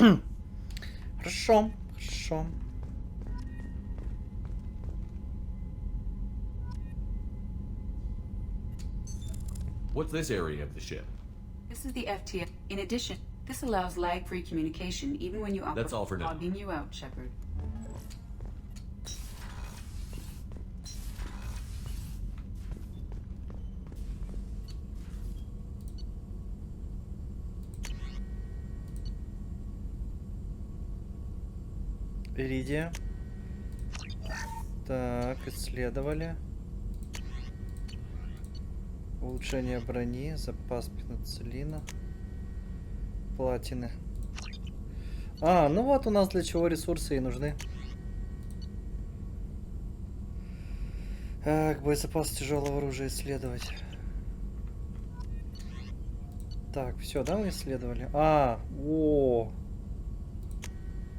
Хорошо, хорошо. What's this area of the ship? This is the FTF. In addition, this allows lag-free communication even when you operate. That's all for now. I'll beam you out, Shepard. Иридия. Так, исследовали. Улучшение брони, запас пенициллина, платины. А, ну вот у нас для чего ресурсы и нужны. Так, боезапас тяжелого оружия исследовать. Так, все, да, мы исследовали?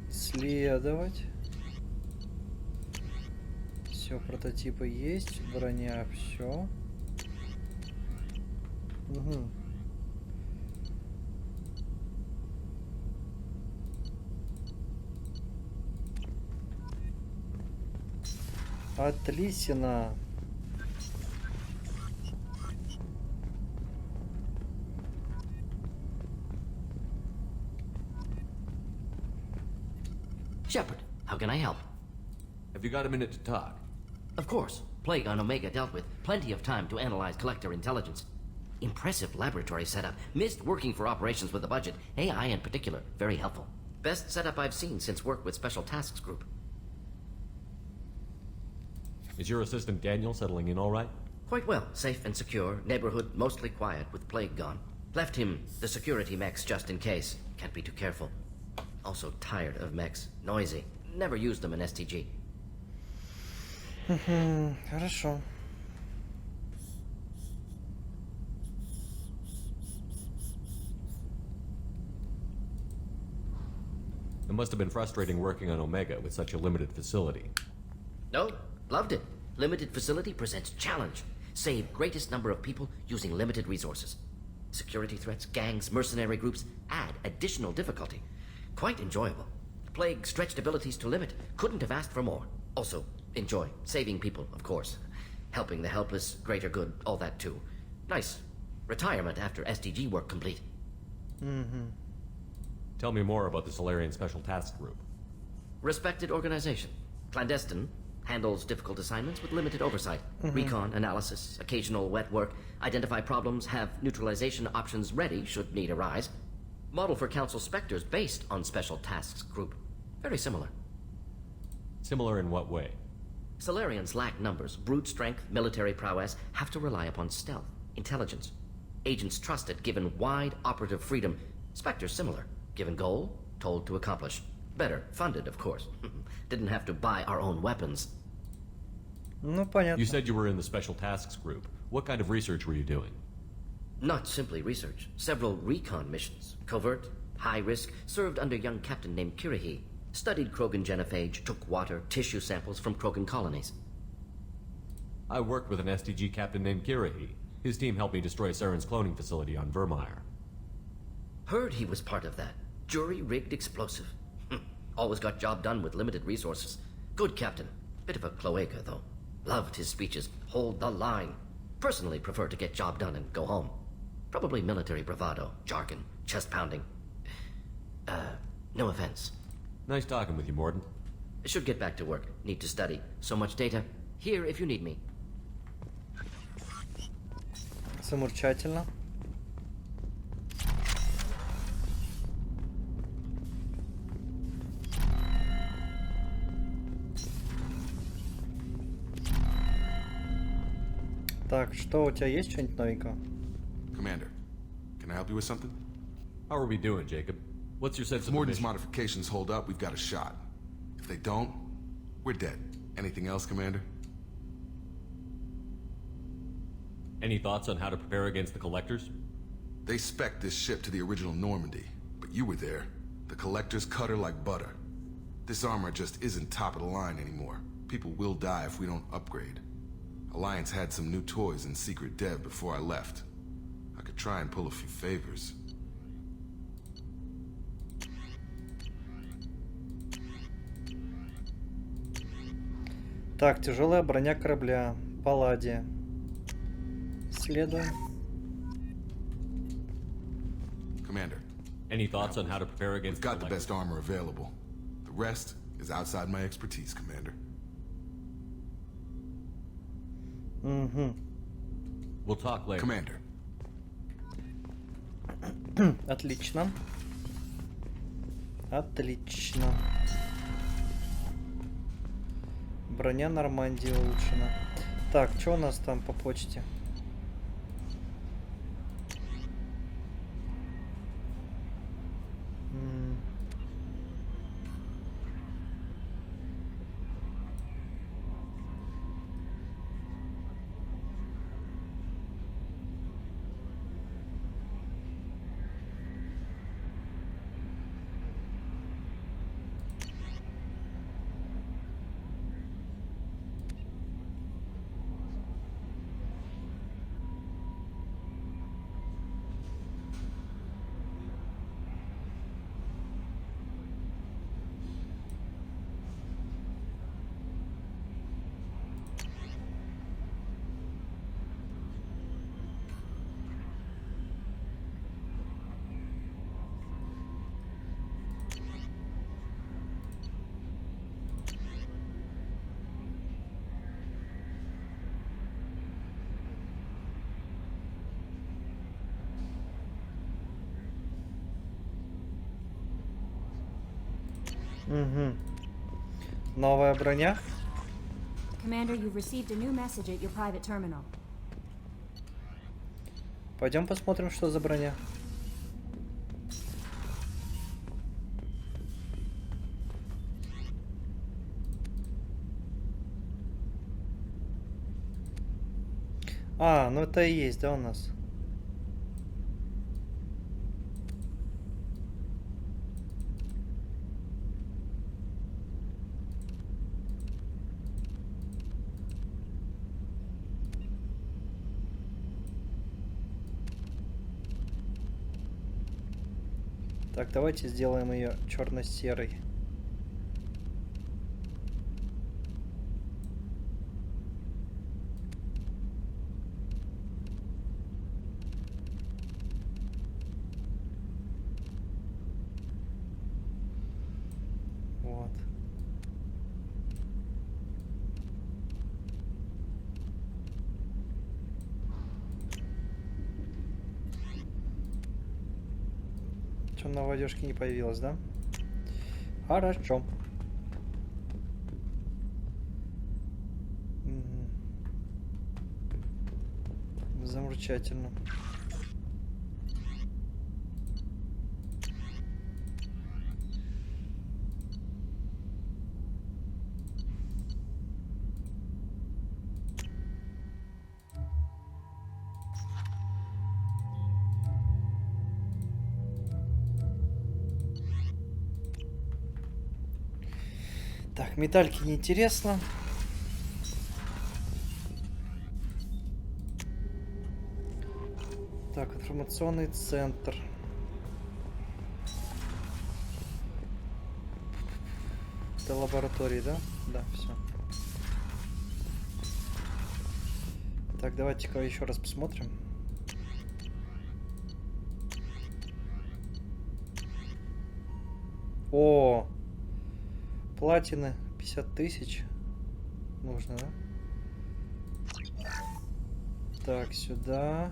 Исследовать. Все, прототипы есть, броня, все. Угу. Отлично. Shepard, how can I help? Have you got a minute to talk? Of course. Plague on Omega dealt with. Plenty of time to analyze collector intelligence. Impressive laboratory setup. Missed working for operations with a budget. AI in particular. Very helpful. Best setup I've seen since work with Special Tasks Group. Is your assistant Daniel settling in all right? Quite well. Safe and secure. Neighborhood mostly quiet with Plague gone. Left him the security mechs just in case. Can't be too careful. Also tired of mechs. Noisy. Never used them in STG. Хорошо. It must have been frustrating working on Omega with such a limited facility. No, loved it. Limited facility presents challenge. Save greatest number of people using limited resources. Security threats, gangs, mercenary groups add additional difficulty. Quite enjoyable. Plague stretched abilities to limit. Couldn't have asked for more. Also, enjoy. Saving people, of course. Helping the helpless, greater good, all that too. Nice. Retirement after SDG work complete. Tell me more about the Solarian Special Task Group. Respected organization. Clandestine. Handles difficult assignments with limited oversight. Recon, analysis, occasional wet work. Identify problems, have neutralization options ready should need arise. Model for Council Spectres based on Special Tasks Group. Very similar. Similar in what way? Solarians lack numbers, brute strength, military prowess, have to rely upon stealth, intelligence. Agents trusted, given wide operative freedom. Spectres similar, given goal, told to accomplish. Better, funded, of course. Didn't have to buy our own weapons. Ну, понятно. You said you were in the Special Tasks Group. What kind of research were you doing? Not simply research. Several recon missions. Covert, high risk, served under a young captain named Kirihi. Studied Krogan genophage, took water, tissue samples from Krogan colonies. I worked with an STG captain named Kirihi. His team helped me destroy Saren's cloning facility on Vermeer. Heard he was part of that. Jury-rigged explosive. Always got job done with limited resources. Good captain. Bit of a cloaca, though. Loved his speeches. Hold the line. Personally prefer to get job done and go home. Probably military bravado, jargon, chest-pounding. No offense. Nice talking with you, Morden. Should get back to work. Need to study. So much data. Here if you need me. Замурчательно. Так, что у тебя есть что-нибудь новенького? Commander, can I help you with something? How are we doing, Jacob? What's your sense If of the Morden's mission? modifications hold up, we've got a shot. If they don't, we're dead. Anything else, Commander? Any thoughts on how to prepare against the Collectors? They spec'd this ship to the original Normandy, but you were there. The Collectors cut her like butter. This armor just isn't top of the line anymore. People will die if we don't upgrade. Alliance had some new toys in secret dev before I left. I could try and pull a few favors. Так, тяжелая броня корабля. Палладия. Исследуем. Commander, Any thoughts on how to prepare we've against got the collectors? best armor available. The rest is outside my expertise, Commander. Угу. We'll talk later. Commander, Отлично. Отлично. Броня Нормандии улучшена. Так, что у нас там по почте? Угу. Новая броня. Commander, you've received a new message at your private terminal. Пойдем посмотрим, что за броня. А, ну это и есть, да, у нас? Так, давайте сделаем ее черно-серой. Вот. Что на одежке не появилось, да? Хорошо. Замечательно. Так, метальки неинтересно. Так, информационный центр. Это лаборатории, да? Да, все. Так, давайте-ка еще раз посмотрим. О! Платины 50 тысяч. Нужно, да? Так, сюда.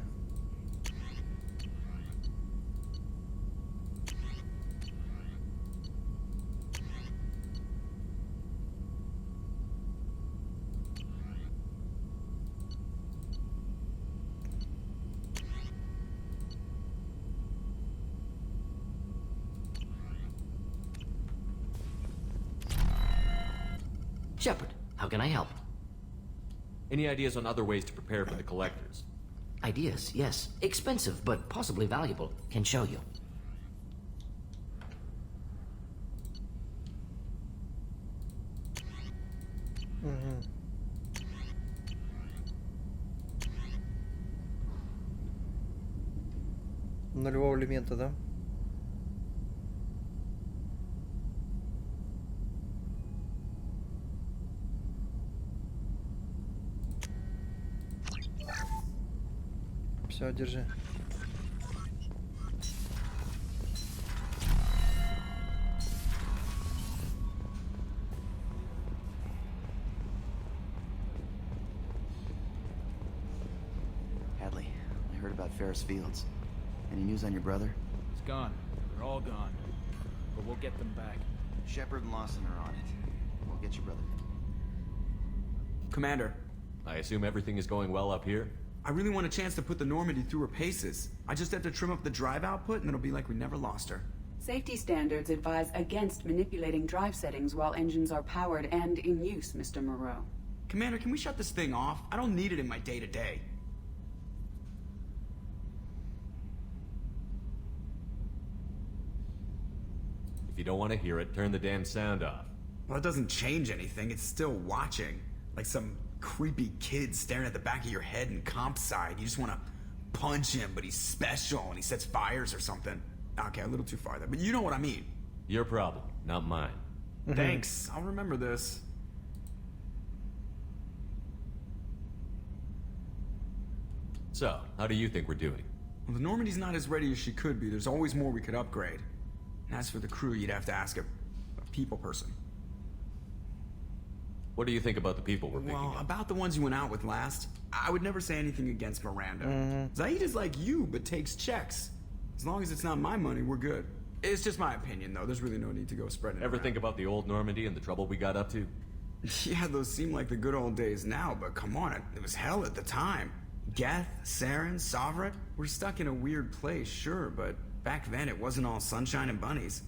Shepard, how can I help? Any ideas on other ways to prepare for the collectors? Ideas, yes. Expensive, but possibly valuable. Can show you. Угу. Нулевого элемента, да? Все, держи. Hadley, I heard about Ferris Fields. Any news on your brother? It's gone. They're all gone. But we'll get them back. Shepard and Lawson are on it. We'll get your brother. Commander, I assume everything is going well up here? I really want a chance to put the Normandy through her paces. I just have to trim up the drive output and it'll be like we never lost her. Safety standards advise against manipulating drive settings while engines are powered and in use, Mr. Moreau. Commander, can we shut this thing off? I don't need it in my day-to-day. If you don't want to hear it, turn the damn sound off. Well, it doesn't change anything. It's still watching. Like some creepy kid staring at the back of your head in comp side. You just want to punch him, but he's special and he sets fires or something. Okay, a little too far there, but you know what I mean. Your problem, not mine. Thanks. I'll remember this. So, how do you think we're doing? Well, the Normandy's not as ready as she could be. There's always more we could upgrade. And as for the crew, you'd have to ask a people person. What do you think about the people we're picking Well, up? about the ones you went out with last, I would never say anything against Miranda. Zaid is like you, but takes checks. As long as it's not my money, we're good. It's just my opinion, though. There's really no need to go spreading it Ever around. think about the old Normandy and the trouble we got up to? Yeah, those seem like the good old days now, but come on, it was hell at the time. Geth, Saren, Sovereign, we're stuck in a weird place, sure, but back then it wasn't all sunshine and bunnies.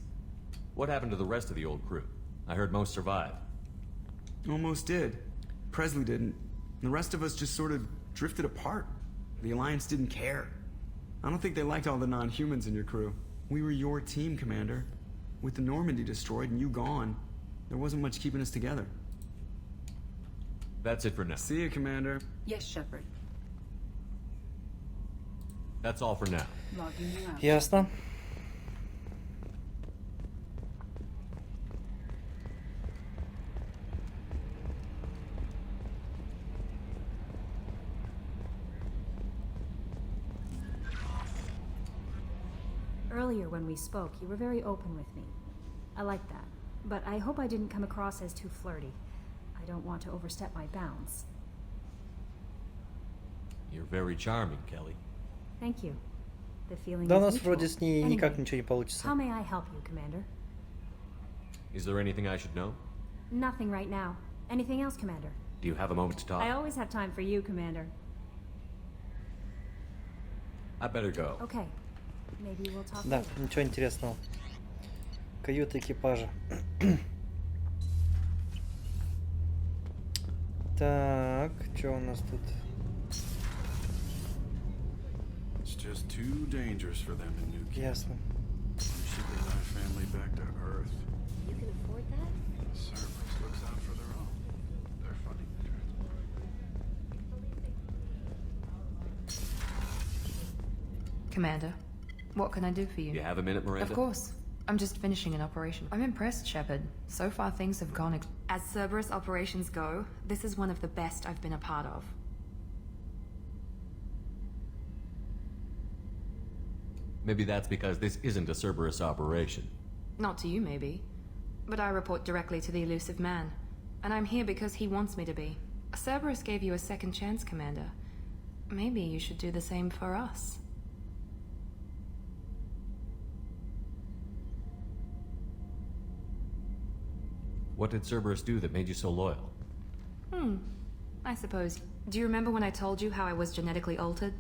What happened to the rest of the old crew? I heard most survived. Almost did. Presley didn't. The rest of us just sort of drifted apart. The Alliance didn't care. I don't think they liked all the non-humans in your crew. We were your team, Commander. With the Normandy destroyed and you gone, there wasn't much keeping us together. That's it for now. See you, Commander. Yes, Shepard. That's all for now. Logging you out. Ясно. Earlier when we spoke, you were very open with me. I like that. But I hope I didn't come across as too flirty. I don't want to overstep my bounds. You're very charming, Kelly. Thank you. The feeling Да у is нас mutual. вроде с ней Anyway, никак ничего не получится. how may I help you, Commander? Is there anything I should know? Nothing right now. Anything else, Commander? Do you have a moment to talk? I always have time for you, Commander. I better go. Okay. Maybe we'll talk Да, later. ничего интересного. Каюта экипажа. Так, что у нас тут? It's just too dangerous for them in New Kent. Ясно. We're shipping my family back to Earth. You can afford that? The service looks out for their own. They're funding the transport. Commander, what can I do for you? You have a minute, Miranda? Of course. I'm just finishing an operation. I'm impressed, Shepard. So far, things have gone. As Cerberus operations go, this is one of the best I've been a part of. Maybe that's because this isn't a Cerberus operation. Not to you, maybe. But I report directly to the elusive man. And I'm here because he wants me to be. Cerberus gave you a second chance, Commander. Maybe you should do the same for us. What did Cerberus do that made you so loyal? I suppose. Do you remember when I told you how I was genetically altered?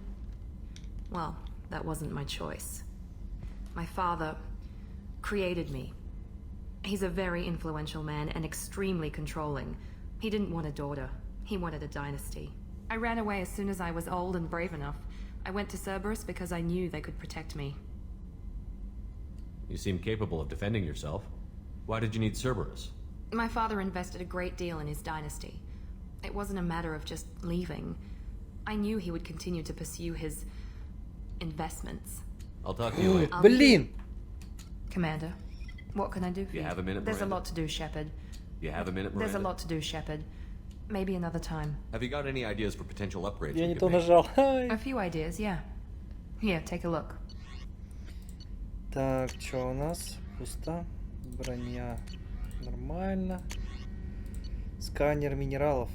Well, that wasn't my choice. My father created me. He's a very influential man and extremely controlling. He didn't want a daughter. He wanted a dynasty. I ran away as soon as I was old and brave enough. I went to Cerberus because I knew they could protect me. You seem capable of defending yourself. Why did you need Cerberus? My father invested a great deal in his dynasty. It wasn't a matter of just leaving. I knew he would continue to pursue his investments. I'll talk to you later. I'll be Блин! Commander, what can I do for you? You have a minute, There's a Miranda? lot to do, Shepard. You have a minute, Miranda? There's a lot to do, Shepard. Maybe another time. Have you got any ideas for potential upgrades Я we не could то make? нажал. A few ideas, yeah. Here, take a look. Так, что у нас? Пусто. Броня нормально. Сканер минералов.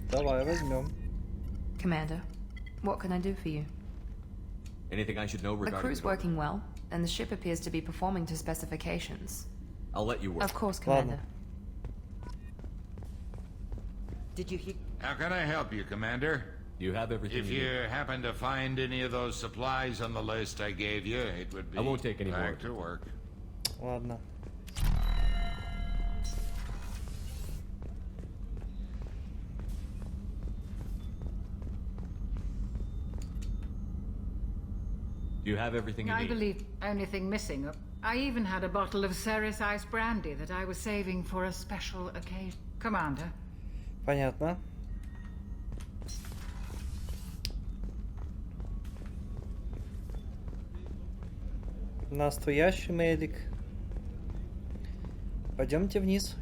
Давай возьмем. Commander, what can I do for you? Anything I should know The regarding crew's working well, and the ship appears to be performing to specifications. I'll let you work. Of course, Commander. Did you hear? How can I help you, Commander? You have everything If you you need. happen to find any of those supplies on the list I gave you, it would be I won't take any more. back to work. Ладно. Do you have everything you I need? believe only thing missing. I even had a bottle of Ceres Ice Brandy that I was saving for a special occasion. Commander. Понятно. Настоящий медик. Пойдемте вниз.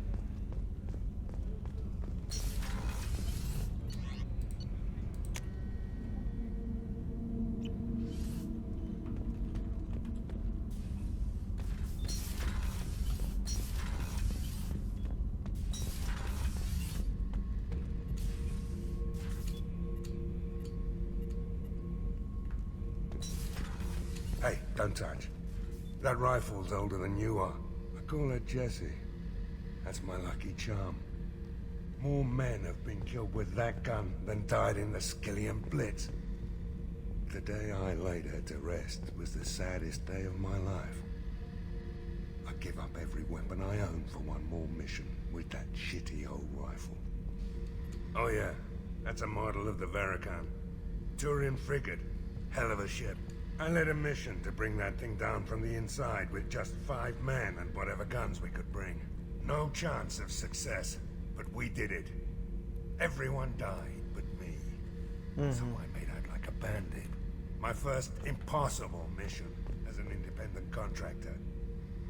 Hey, don't touch. That rifle's older than you are. I call her Jessie. That's my lucky charm. More men have been killed with that gun than died in the Skillian Blitz. The day I laid her to rest was the saddest day of my life. I give up every weapon I own for one more mission with that shitty old rifle. Oh yeah, that's a model of the Verican. Turian frigate. Hell of a ship. I led a mission to bring that thing down from the inside with just 5 men and whatever guns we could bring. No chance of success, but we did it. Everyone died but me. So I made out like a bandit. My first impossible mission as an independent contractor.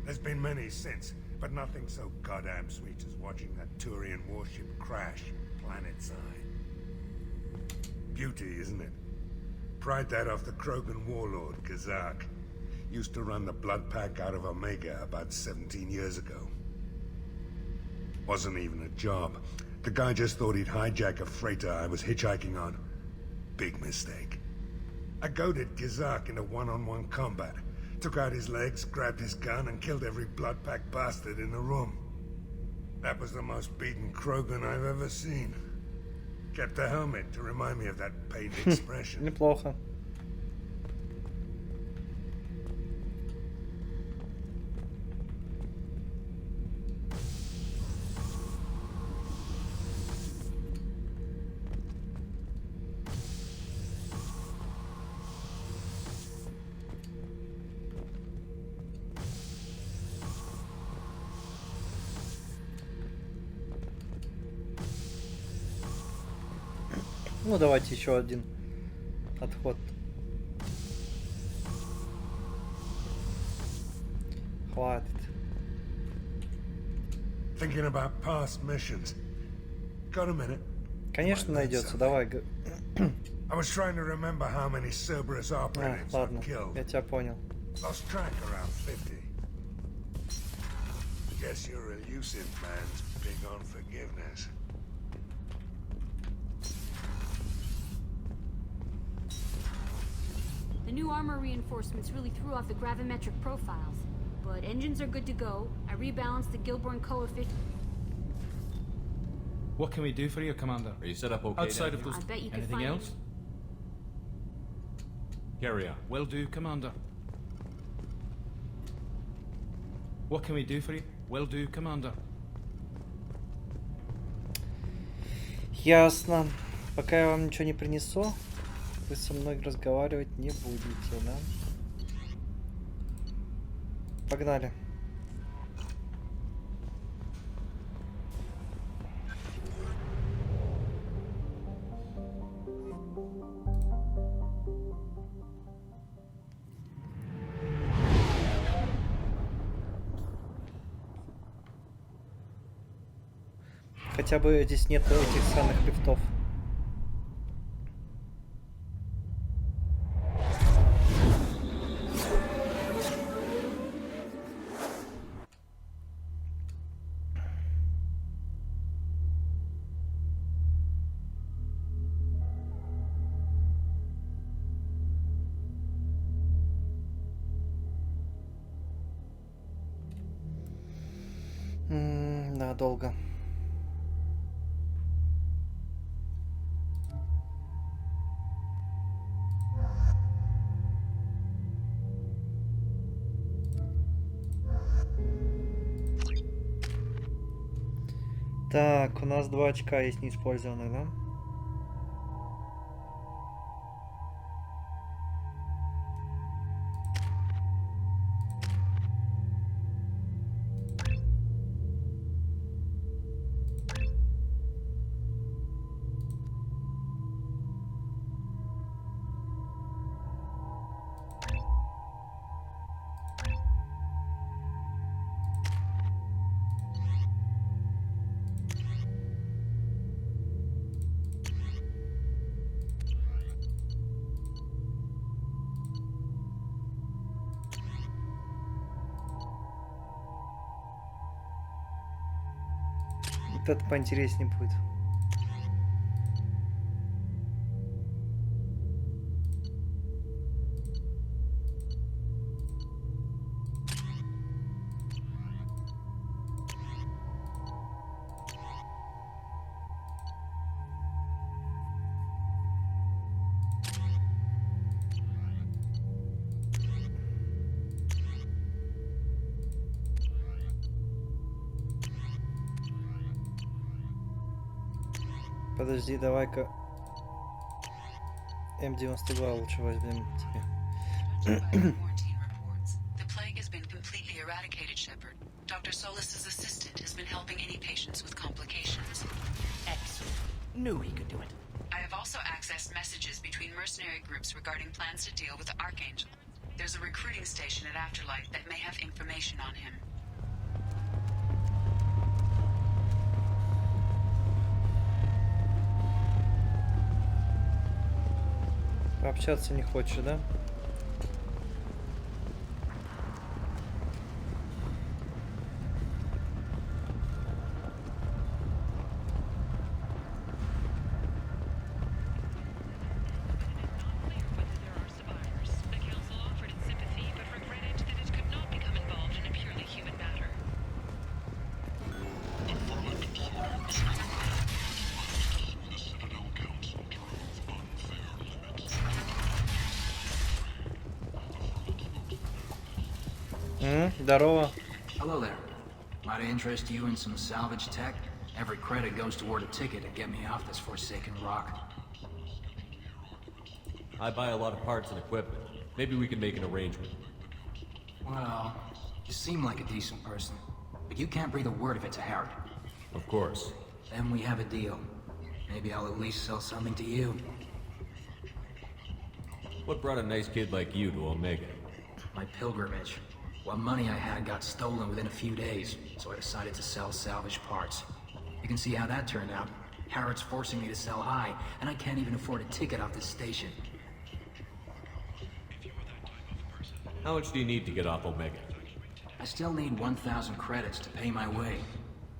There's been many since, but nothing so goddamn sweet as watching that Turian warship crash planetside. Beauty, isn't it? Pried that off the Krogan warlord, Kazak. Used to run the blood pack out of Omega about 17 years ago. Wasn't even a job. The guy just thought he'd hijack a freighter I was hitchhiking on. Big mistake. I goaded Kazak into one-on-one combat. Took out his legs, grabbed his gun, and killed every blood pack bastard in the room. That was the most beaten Krogan I've ever seen. Kept a helmet to remind me of that pained expression. Неплохо. Ну, давайте еще один отход. Хватит. Thinking about past missions. Got a minute? Конечно, найдется. Давай. I was trying to remember how many Cerberus operatives I've Ладно, killed. я тебя понял. Lost track around 50. Guess your elusive man's big on forgiveness. The new armor reinforcements really threw off the gravimetric profiles. But engines are good to go. I rebalanced the Gilborn coefficient. What can we do for you, Commander? Are you set up okay? Outside down of here? those... I bet you could Anything find else? Carry on. Will do, Commander. What can we do for you? Will do, Commander. Ясно. Пока я вам ничего не принесу, вы со мной разговаривать не будете, да? Погнали. Хотя бы здесь нет этих странных лифтов. Да, долго. Так, у нас 2 очка есть неиспользованных, да? Вот это поинтереснее будет. Подожди, давай-ка М92 лучше возьмем тебе. The plague has been completely eradicated, Shepard. Dr. Solis's assistant has been helping any patients with complications. Excellent. Knew he could do it. I have also accessed messages between mercenary groups regarding plans to deal with the Archangel. There's a recruiting station at Afterlife that may have information on him. Пообщаться не хочешь, да? Здорово. Hello there. Might I interest you in some salvage tech? Every credit goes toward a ticket to get me off this forsaken rock. I buy a lot of parts and equipment. Maybe we can make an arrangement. Well, you seem like a decent person, but you can't breathe a word of it to Harry. Of course. Then we have a deal. Maybe I'll at least sell something to you. What brought a nice kid like you to Omega? My pilgrimage. What money I had got stolen within a few days, so I decided to sell salvage parts. You can see how that turned out. Harrod's forcing me to sell high, and I can't even afford a ticket off this station. How much do you need to get off Omega? I still need 1,000 credits to pay my way,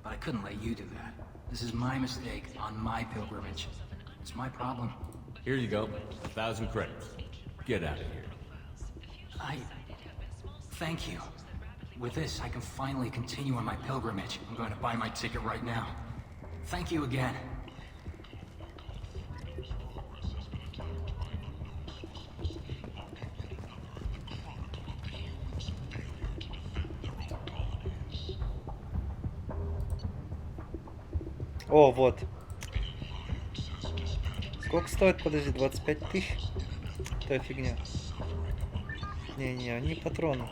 but I couldn't let you do that. This is my mistake on my pilgrimage. It's my problem. Here you go. 1,000 credits. Get out of here. Thank you. With this, I can finally continue on my pilgrimage. I'm going to buy my ticket right now. Thank you again. О, вот. Сколько стоит? Подожди, 25 тысяч? Что фигня? Не-не, они патроны.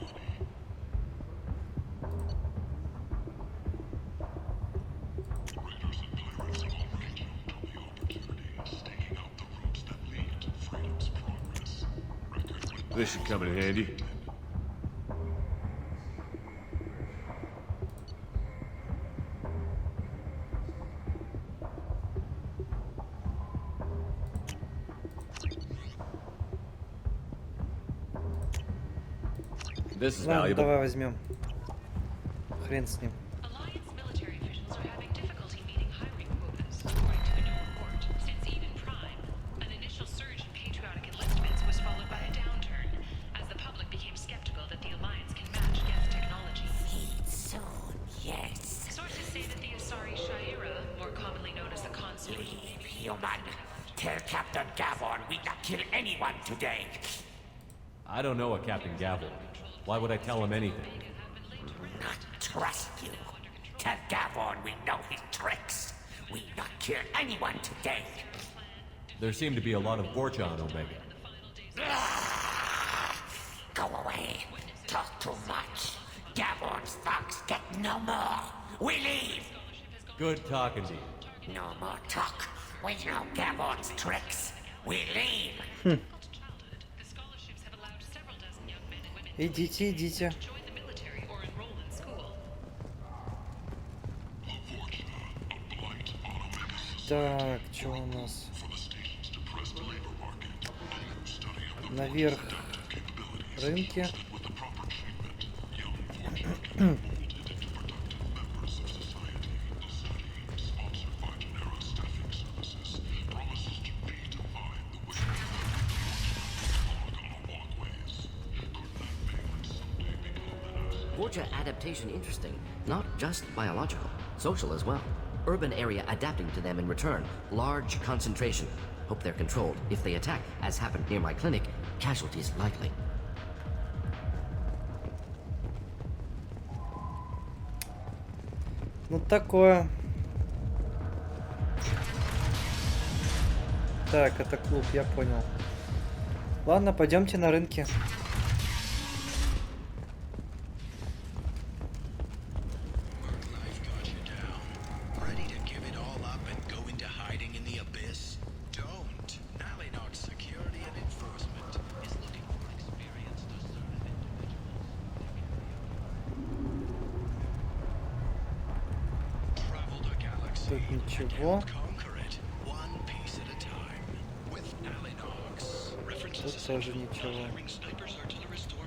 This should come in handy. This is Ладно, valuable. давай возьмем. Хрен с ним. Alliance military officials are having difficulty meeting hiring quotas, according to a new report. Since Eden Prime, an initial surge in patriotic enlistments was followed by a downturn, as the public became skeptical that the Alliance can match Geth technology. Soon, yes. Sources say that the Asari Shaira, more commonly known as the Consort, Leave, human. Tell Captain Gavon we not kill anyone today. I don't know a Captain Gavel. Why would I tell him anything? Not trust you. Tell Gavon we know his tricks. We not kill anyone today. There seem to be a lot of Borcha on Omega. Go away. Talk too much. Gavon's thugs get no more. We leave. Good talking to you. No more talk. We know Gavon's tricks. We leave. Идите, идите. Так, что у нас? Наверх рынки. Borgia adaptation interesting. Not just biological, social as well. Urban area adapting to them in return. Large concentration. Hope they're controlled. If they attack, as happened near my clinic, casualties likely. Ну такое. Так, это клуб, я понял. Ладно, пойдемте на рынке. Тут ничего. Тут тоже ничего.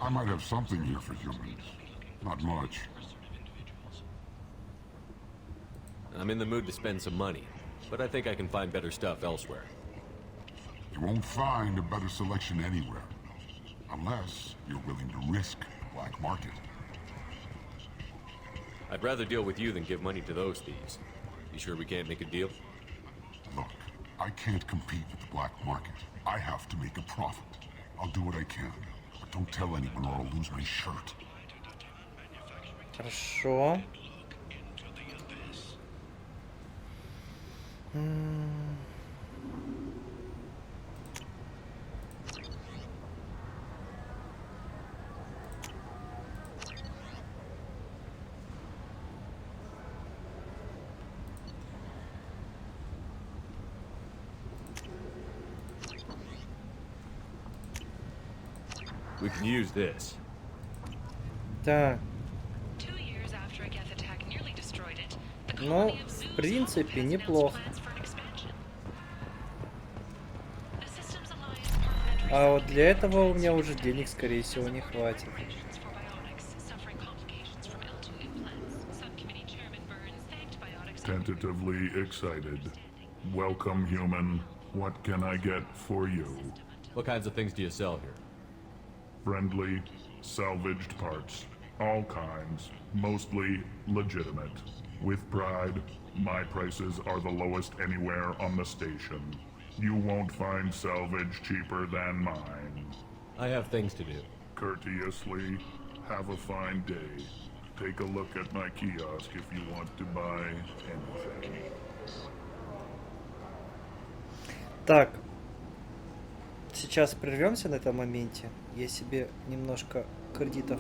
I might have something here for humans. Not much. I'm in the mood to spend some money, but I think I can find better stuff elsewhere. You won't find a better selection anywhere. Unless you're willing to risk the black market. I'd rather deal with you than give money to those thieves. You sure we can't make a deal? Look, I can't compete with the black market. I have to make a profit. I'll do what I can. But don't tell anyone or I'll lose my shirt. Хорошо. We can use this. Так. Ну, в принципе, неплохо. А вот для этого у меня уже денег, скорее всего, не хватит. Tentatively excited. Welcome, human. What can I get for you? What kinds of things do you sell here? Friendly, salvaged parts. All kinds. Mostly legitimate. With pride, my prices are the lowest anywhere on the station. You won't find salvage cheaper than mine. I have things to do. Courteously, have a fine day. Take a look at my kiosk if you want to buy anything. Так. Сейчас прервемся на этом моменте. Я себе немножко кредитов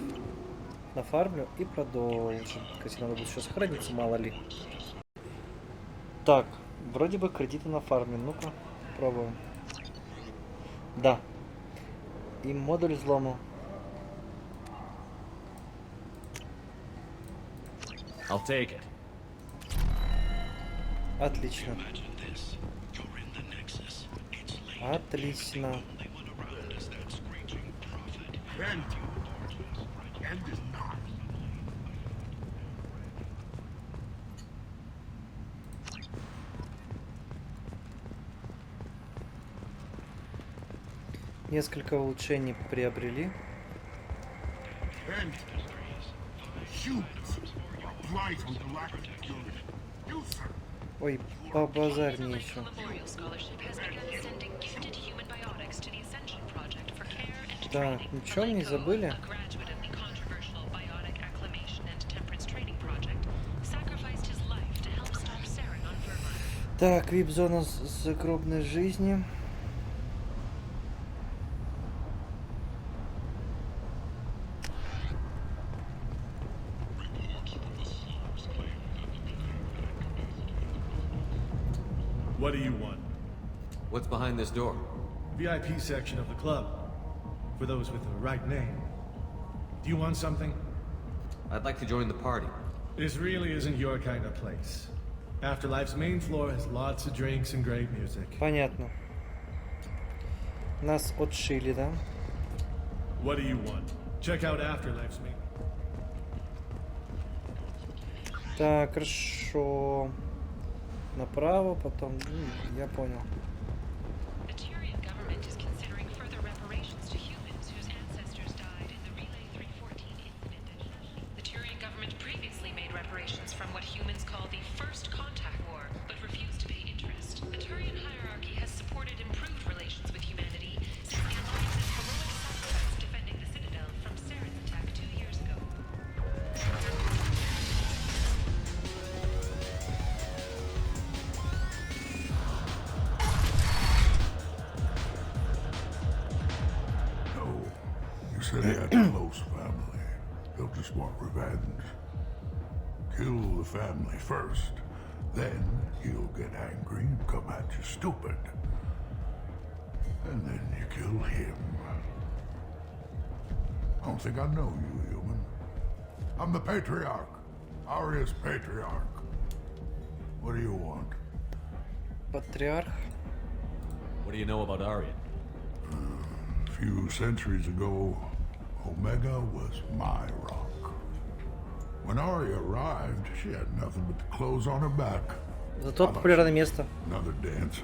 нафармлю и продолжим. Кстати, надо будет еще сохраниться, мало ли. Так, вроде бы кредиты нафармим. Ну-ка, пробуем. Да. И модуль взлому. I'll take it. Отлично. Отлично. Несколько улучшений приобрели. And humans are blight on galactic security. You, sir, Ой, побазарь мне еще. Memorial Scholarship has begun sending gifted human biotics to the Ascension Project for care and Так, training. ничего не забыли? A graduate of the controversial Biotic Acclimation and Temperance Training Project, sacrificed his life to help stop Saren on Vermine. Так, вип-зона загробной жизни. What do you want? What's behind this door? VIP section of the club. For those with the right name. Do you want something? I'd like to join the party. This really isn't your kind of place. Afterlife's main floor has lots of drinks and great music. Понятно. Нас отшили, да? What do you want? Check out Afterlife's main. Так, хорошо. Направо, потом... я понял. The Tyrian government is considering further reparations to humans whose ancestors died in the Relay 314 incident. The Tyrian government previously made reparations from what humans call the First Contact War, but refused to pay interest. The Tyrian hierarchy has supported improved relations with humanity since the Alliance's heroic sacrifice defending the Citadel from Saren's attack 2 years ago. you said he had a close family. He'll just want revenge. Kill the family first. Then he'll get angry and come at you stupid. And then you kill him. I don't think I know you, human. I'm the Patriarch. Aria's Patriarch. What do you want? Патриарх. What do you know about Arya? A few centuries ago, Omega was my rock. When Arya arrived, she had nothing but the clothes on her back. Зато популярное место. Another dancer.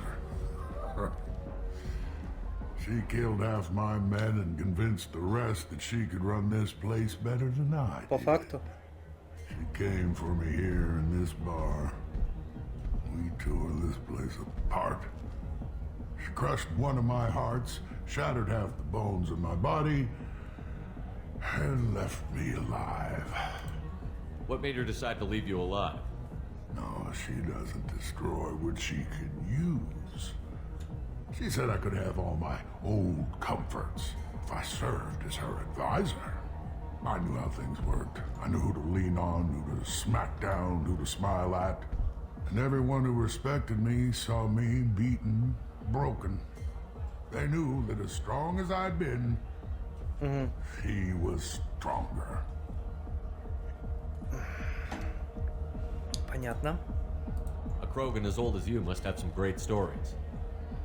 She killed half my men and convinced the rest that she could run this place better than I По did. факту. She came for me here in this bar. We tore this place apart. She crushed one of my hearts, shattered half the bones in my body, and left me alive. What made her decide to leave you alive? No, she doesn't destroy what she can use. She said I could have all my old comforts if I served as her advisor. I knew how things worked. I knew who to lean on, who to smack down, who to smile at. And everyone who respected me saw me beaten, broken. They knew that as strong as I'd been, she was stronger. Понятно. A Krogan as old as you must have some great stories.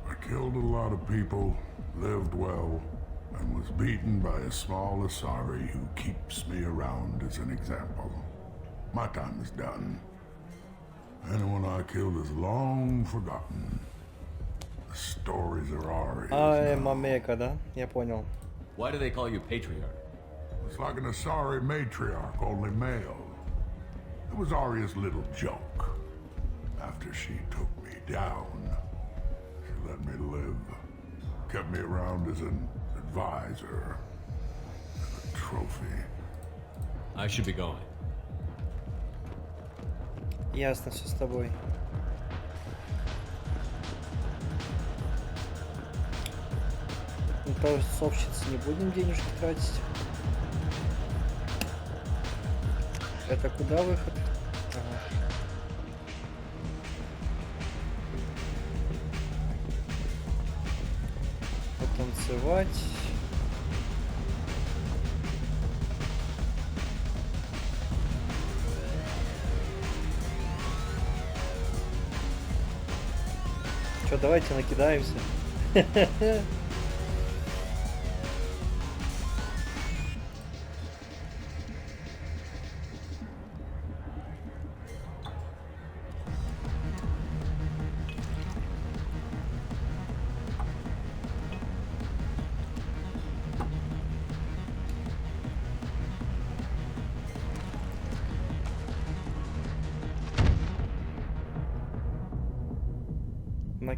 I killed a lot of people, lived well, and was beaten by a small Asari who keeps me around as an example. My time is done. Anyone I killed is long forgotten. The stories are ours. I'm Omega, да? Я понял. Why do they call you Patriarch? It's like an Asari matriarch, only male. It was Arya's little joke. After she took me down, she let me live. Kept me around as an advisor. A trophy. I should be going. Ясно все с тобой. Ну, по сообщице не будем денежки тратить. Это куда выход? Ага. Потанцевать. Что, давайте накидаемся.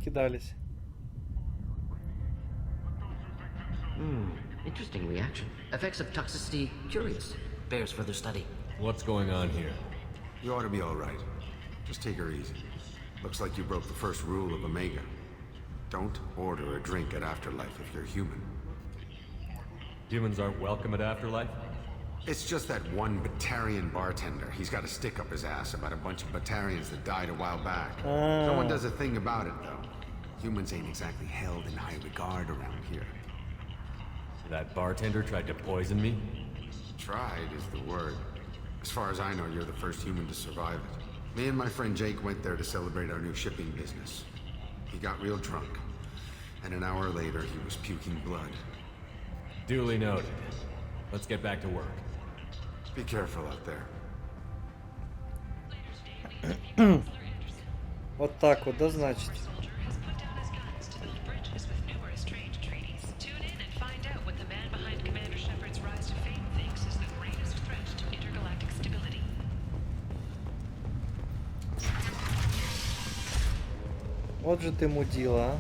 накидались. Interesting reaction. Effects of toxicity, curious. Bears further study. What's going on here? You ought to be all right. Just take her easy. Looks like you broke the first rule of Omega. Don't order a drink at Afterlife if you're human. Humans aren't welcome at Afterlife? It's just that one Batarian bartender. He's got a stick up his ass about a bunch of Batarians that died a while back. No one does a thing about it, though. Humans ain't exactly held in high regard around here. That bartender tried to poison me? Tried is the word. As far as I know, you're the first human to survive it. Me and my friend Jake went there to celebrate our new shipping business. He got real drunk, and an hour later he was puking blood. Duly noted. Let's get back to work. Be careful out there. Вот так вот, да, значит? Вот же ты мудила, а.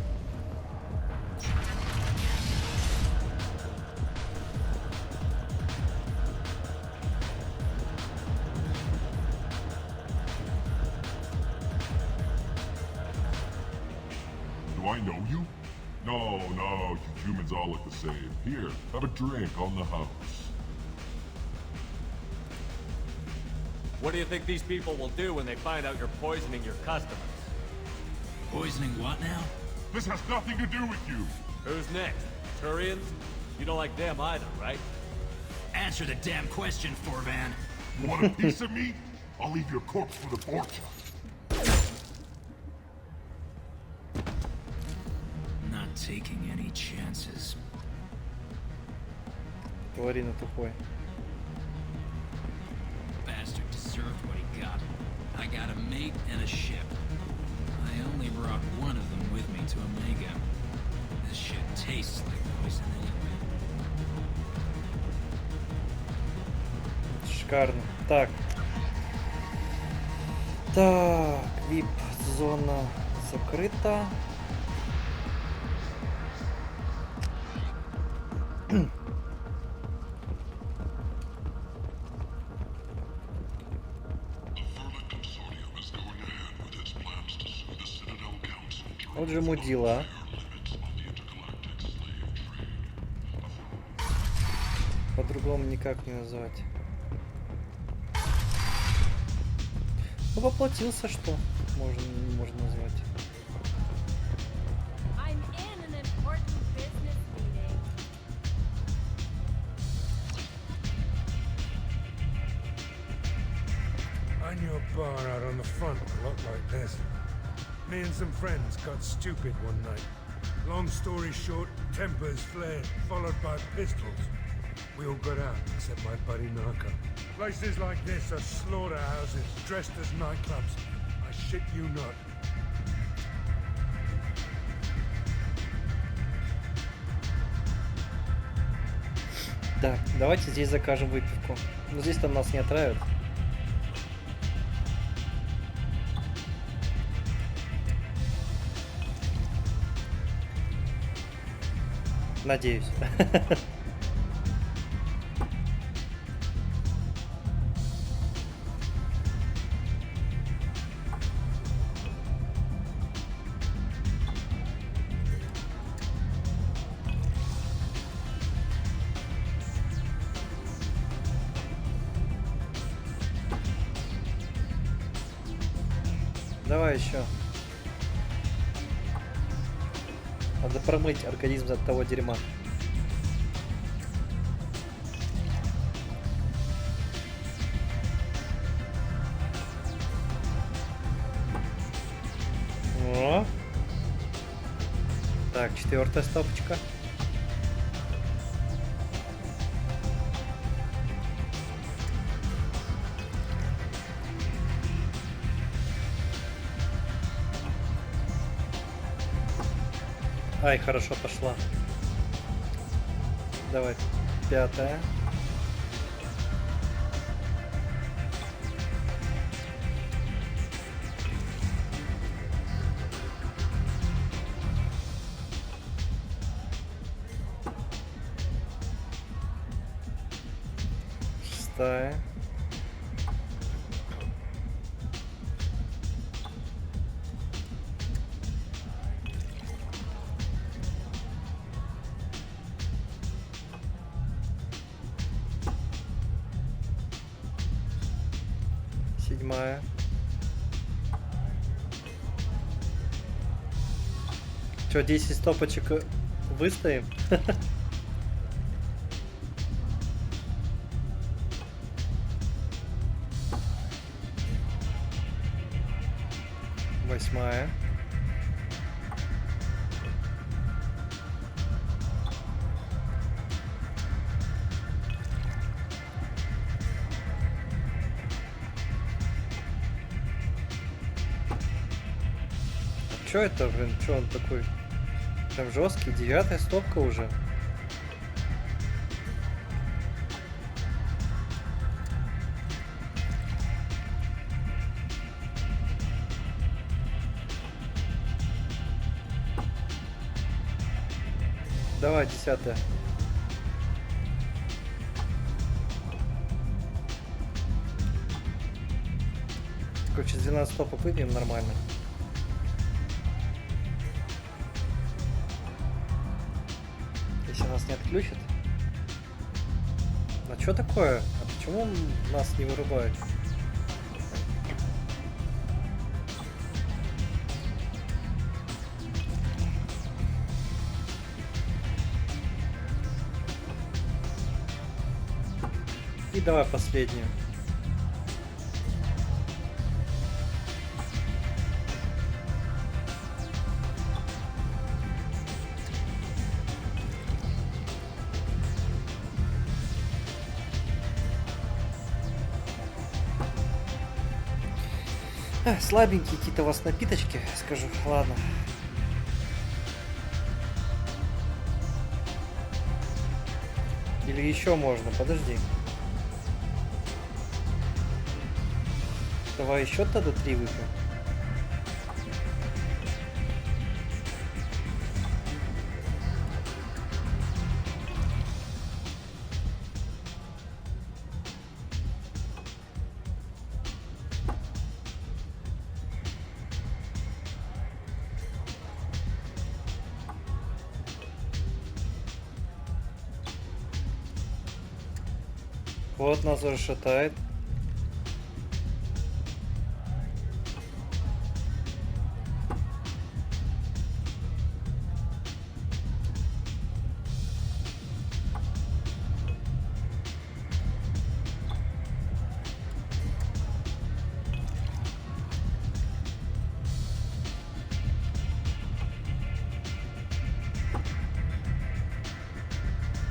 Do I know you? No, you humans all look the same. Here, have a drink on the house. What do you think these people will do when they find out you're poisoning your customers? Poisoning what now? This has nothing to do with you. Who's next? Turians? You don't like them either, right? Answer the damn question, Forvan. You want a piece of me? I'll leave your corpse for the fortune. Not taking any chances. Тварина тупой. Bastard deserved what he got. I got a mate and a ship. I only brought one of them with me to Omega. This shit tastes like poison anyway. Шикарно. Так. Так, VIP-зона закрыта. Вот же мудила. По-другому никак не назвать. Ну, воплотился, что можно назвать. I knew a bar out on the front a lot like this. Me and some friends got stupid one night. Long story short, tempers flared, followed by pistols. We all got out, except my buddy Narco. Places like this are slaughterhouses, dressed as nightclubs. I shit you not. Так, давайте здесь закажем выпивку. Но здесь-то нас не отравят. Надеюсь. Давай еще. Надо промыть организм от того дерьма. О. Так, 4-я стопочка. Ай, хорошо пошла. Давай, 5-я. Шестая. Седьмая. Чё, 10 стопочек выстоим? Восьмая. Чё это, блин? Чё он такой? Прям жесткий. 9-я стопка уже. Давай, 10-я. Короче, 12 стопок выпьем нормально. Если нас не отключат. А что такое? А почему нас не вырубают? И давай последнюю. Слабенькие какие-то у вас напиточки, скажу. Ладно. Или еще можно, подожди. Давай еще тогда 3 выпьем. Вот нас уже шатает.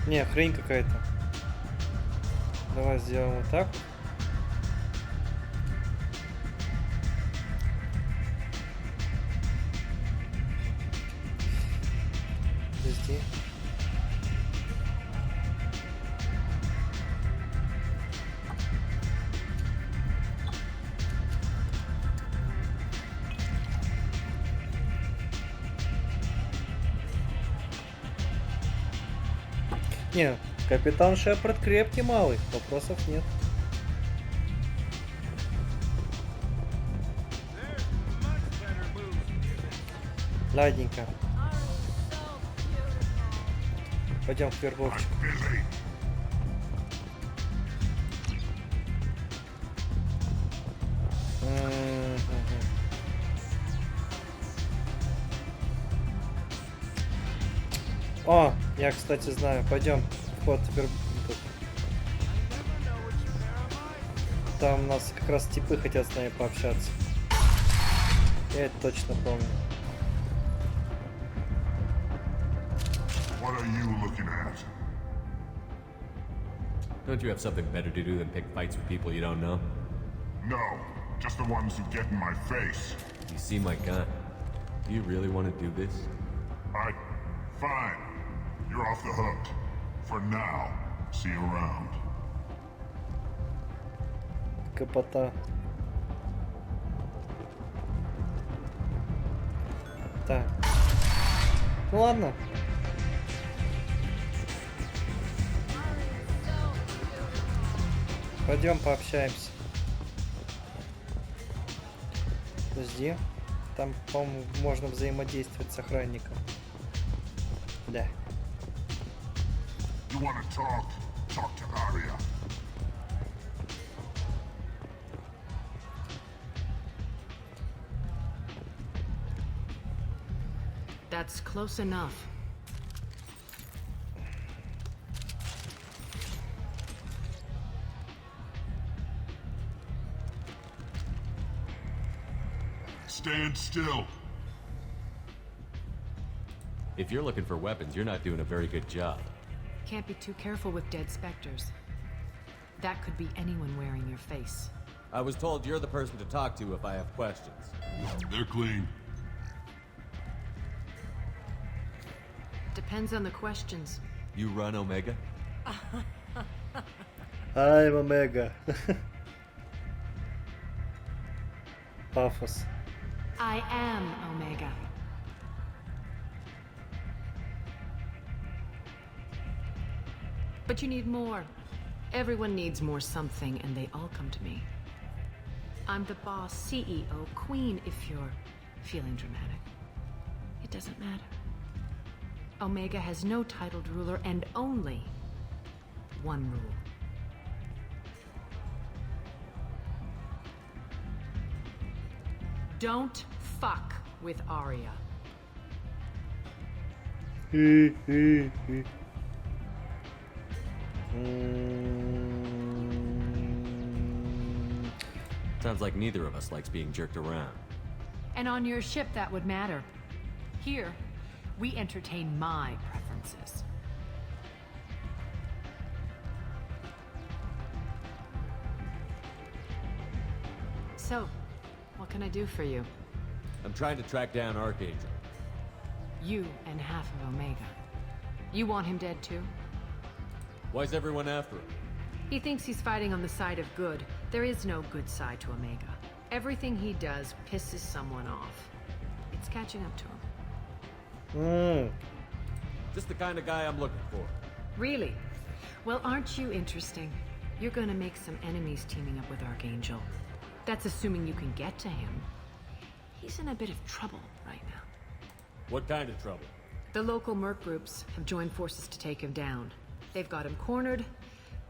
Не, хрень какая-то. Давай сделаем вот так. Подожди. Не, капитан Шепард крепкий малый, вопросов нет. Ладненько. Пойдем к вербовщику. О, я, кстати, знаю. Пойдем. Вход теперь. Там у нас как раз типы хотят с нами пообщаться. Я это точно помню. What are you looking at? Don't you have something better to do than pick fights with people you don't know? No, just the ones who get in my face. You see my gun. Do you really want to do this? Fine. You're off the hook. For now. See you around. Капота. Так. Ну ладно. Пойдем пообщаемся. Подожди. Там, по-моему, можно взаимодействовать с охранником. Да. You want to talk? Talk to Arya. That's close enough. Stand still. If you're looking for weapons, you're not doing a very good job. Can't be too careful with dead specters. That could be anyone wearing your face. I was told you're the person to talk to if I have questions. They're clean. Depends on the questions. You run Omega? I'm Omega. Пафос. I am Omega. But you need more. Everyone needs more something, and they all come to me. I'm the boss, CEO, queen, if you're feeling dramatic. It doesn't matter. Omega has no titled ruler and only one rule. Don't fuck with Arya. Sounds like neither of us likes being jerked around. And on your ship, that would matter. Here, we entertain my preferences. So, what can I do for you? I'm trying to track down Archangel. You and half of Omega. You want him dead too? Why's everyone after him? He thinks he's fighting on the side of good. There is no good side to Omega. Everything he does pisses someone off. It's catching up to him. Just the kind of guy I'm looking for. Really? Well, aren't you interesting? You're gonna make some enemies teaming up with Archangel. That's assuming you can get to him. He's in a bit of trouble right now. What kind of trouble? The local merc groups have joined forces to take him down. They've got him cornered,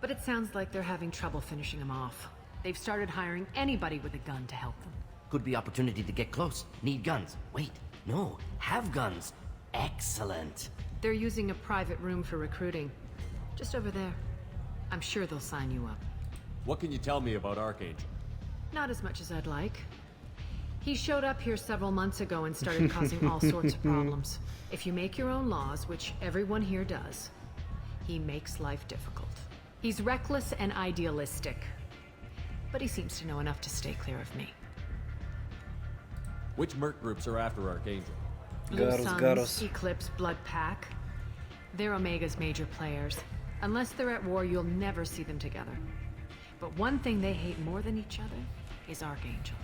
but it sounds like they're having trouble finishing him off. They've started hiring anybody with a gun to help them. Could be opportunity to get close. Need guns. Wait, no, have guns. Excellent. They're using a private room for recruiting. Just over there. I'm sure they'll sign you up. What can you tell me about Archangel? Not as much as I'd like. He showed up here several months ago and started causing all sorts of problems. If you make your own laws, which everyone here does, he makes life difficult. He's reckless and idealistic. But he seems to know enough to stay clear of me. Which merc groups are after Archangel? Blue Suns, Eclipse, Blood Pack. They're Omega's major players. Unless they're at war, you'll never see them together. But one thing they hate more than each other is Archangel.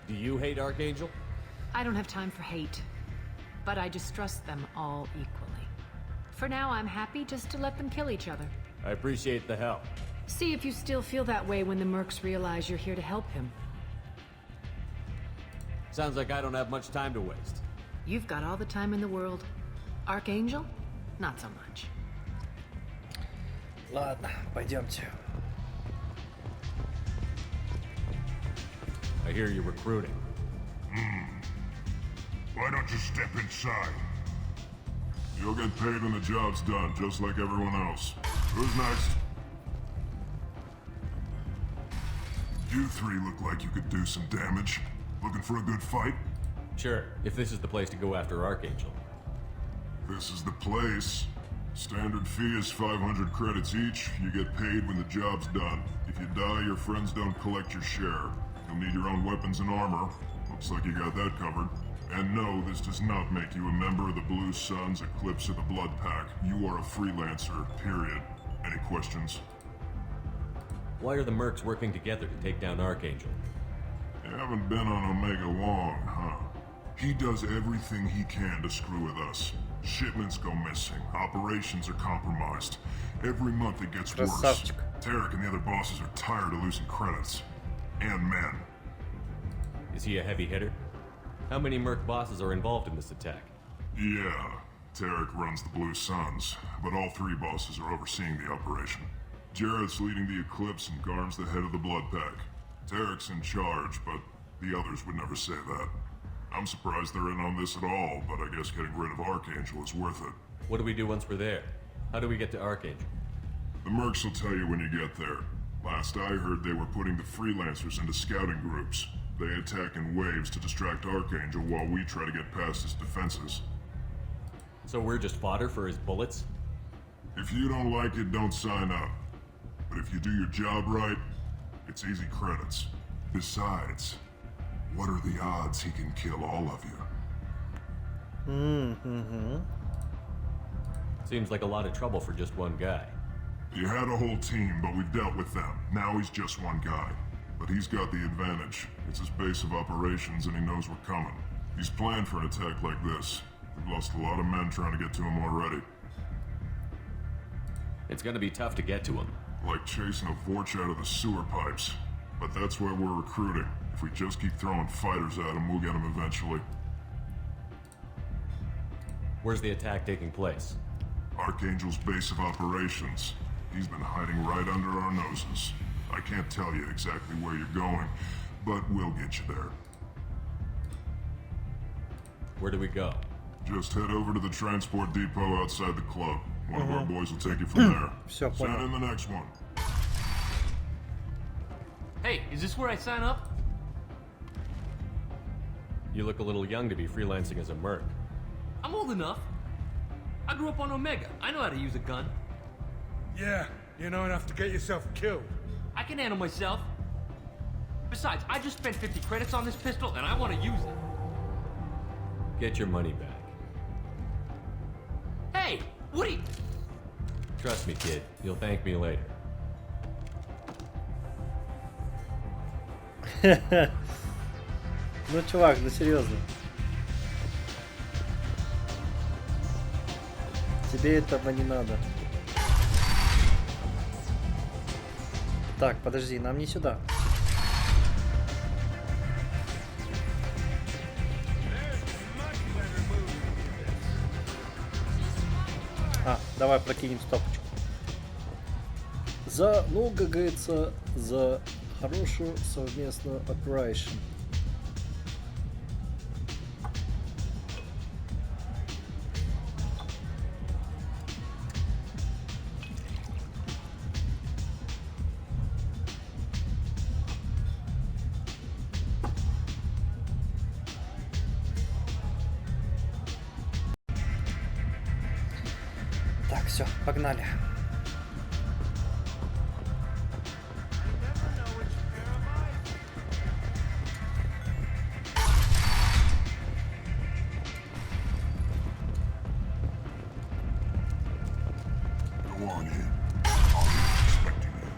Do you hate Archangel? I don't have time for hate. But I distrust them all equally. For now, I'm happy just to let them kill each other. I appreciate the help. See if you still feel that way when the mercs realize you're here to help him. Sounds like I don't have much time to waste. You've got all the time in the world. Archangel? Not so much. Ладно, пойдемте. I hear you're recruiting. Why don't you step inside? You'll get paid when the job's done, just like everyone else. Who's next? You three look like you could do some damage. Looking for a good fight? Sure, if this is the place to go after Archangel. This is the place. Standard fee is 500 credits each. You get paid when the job's done. If you die, your friends don't collect your share. You'll need your own weapons and armor. Looks like you got that covered. And no, this does not make you a member of the Blue Suns, Eclipse, or the Blood Pack. You are a freelancer, period. Any questions? Why are the mercs working together to take down Archangel? You haven't been on Omega long, huh? He does everything he can to screw with us. Shipments go missing, operations are compromised. Every month it gets worse. Красавчик. Tarek and the other bosses are tired of losing credits. And men. Is he a heavy hitter? How many Merc bosses are involved in this attack? Yeah, Tarek runs the Blue Suns, but all three bosses are overseeing the operation. Jared's leading the Eclipse and Garm's the head of the Blood Pack. Tarek's in charge, but the others would never say that. I'm surprised they're in on this at all, but I guess getting rid of Archangel is worth it. What do we do once we're there? How do we get to Archangel? The Mercs will tell you when you get there. Last I heard, they were putting the freelancers into scouting groups. They attack in waves to distract Archangel while we try to get past his defenses. So we're just fodder for his bullets? If you don't like it, don't sign up. But if you do your job right, it's easy credits. Besides, what are the odds he can kill all of you? Mm-hmm. Seems like a lot of trouble for just one guy. You had a whole team, but we've dealt with them. Now he's just one guy. But he's got the advantage. It's his base of operations and he knows we're coming. He's planned for an attack like this. We've lost a lot of men trying to get to him already. It's gonna be tough to get to him. Like chasing a Vorch out of the sewer pipes. But that's why we're recruiting. If we just keep throwing fighters at him, we'll get him eventually. Where's the attack taking place? Archangel's base of operations. He's been hiding right under our noses. I can't tell you exactly where you're going, but we'll get you there. Where do we go? Just head over to the transport depot outside the club. One of our boys will take you from there. Всё, понял. Send in the next one. Hey, is this where I sign up? You look a little young to be freelancing as a Merc. I'm old enough. I grew up on Omega. I know how to use a gun. Yeah, you know enough to get yourself killed. I can handle myself. Besides, I just spent 50 credits on this pistol, and I want to use it. Get your money back. Hey, Woody! Trust me, kid. You'll thank me later. Ну, чувак, ну серьезно. Тебе этого не надо. Так, подожди, нам не сюда. Давай прокинем стопочку. За, ну, как говорится, за хорошую совместную operation. Так, все, погнали. Go on in. I'll be expecting you.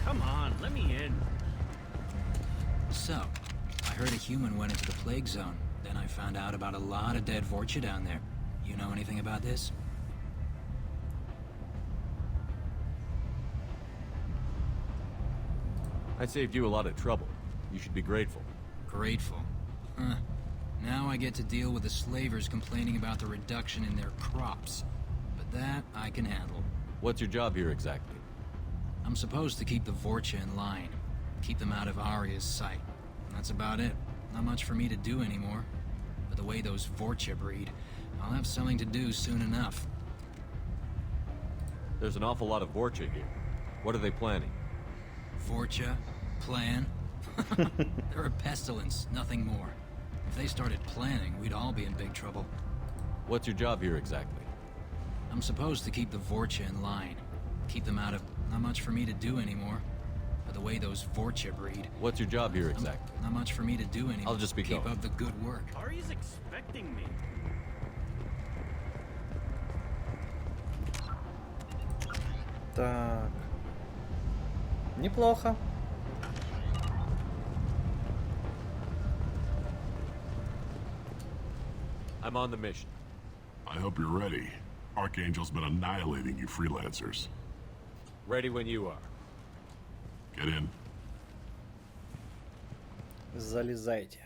Come on, let me in. So, I heard a human went into the plague zone. Then I found out about a lot of dead Vorcha down there. You know anything about this? I saved you a lot of trouble. You should be grateful. Grateful? Huh. Now I get to deal with the slavers complaining about the reduction in their crops. But that I can handle. What's your job here exactly? I'm supposed to keep the Vorcha in line. Keep them out of Arya's sight. That's about it. Not much for me to do anymore. But the way those Vorcha breed, I'll have something to do soon enough. There's an awful lot of Vorcha here. What are they planning? Vorcha? Plan? They're a pestilence, nothing more. If they started planning, we'd all be in big trouble. What's your job here exactly? I'm supposed to keep the Vorcha in line. Keep them out of... Not much for me to do anymore. But the way those Vorcha breed... What's your job here exactly? Not much for me to do anymore. I'll just be Keep going. up the good work. Ari's expecting me. Так. Неплохо. I'm on the mission. I hope you're ready. Archangel's been annihilating you freelancers. Ready when you are. Get in. Залезайте.